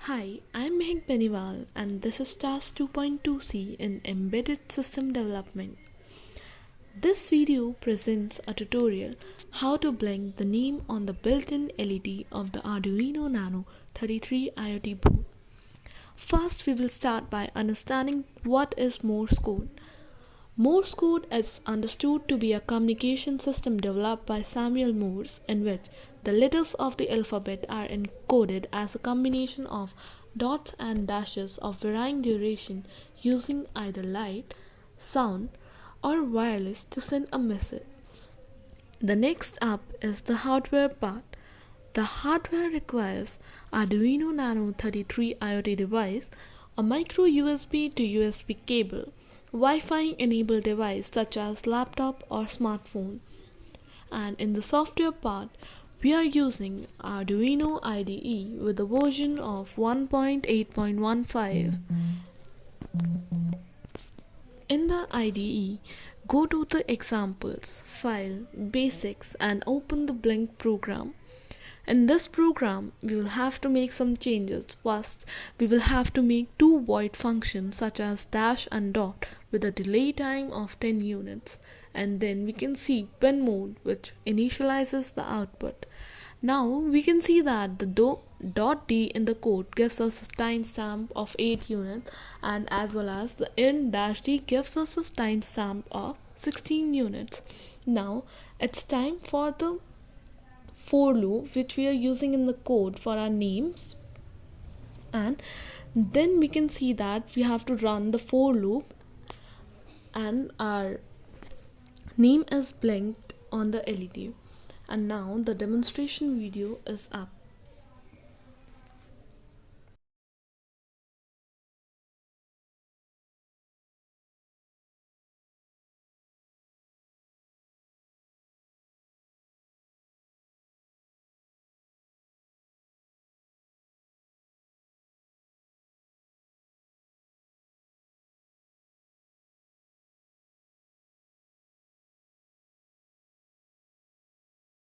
Hi, I'm Mehak Beniwal and this is Task 2.2C in Embedded System Development. This video presents a tutorial how to blink the name on the built-in LED of the Arduino Nano 33 IoT board. First, we will start by understanding what is Morse code. Morse code is understood to be a communication system developed by Samuel Morse in which the letters of the alphabet are encoded as a combination of dots and dashes of varying duration using either light, sound, or wireless to send a message. The next up is the hardware part. The hardware requires Arduino Nano 33 IoT device, a micro USB to USB cable, Wi-Fi enabled device such as laptop or smartphone. And in the software part, we are using Arduino IDE with a version of 1.8.15. In the IDE, go to the examples, file, basics and open the Blink program. In this program, we will have to make some changes. First, we will have to make two void functions such as dash and dot with a delay time of 10 units. And then we can see pin mode which initializes the output. Now we can see that the dot D in the code gives us a timestamp of 8 units and as well as the in dash D gives us a timestamp of 16 units. Now it's time for the for loop which we are using in the code for our names, and then we can see that we have to run the for loop and our name is blinked on the LED. And now the demonstration video is up.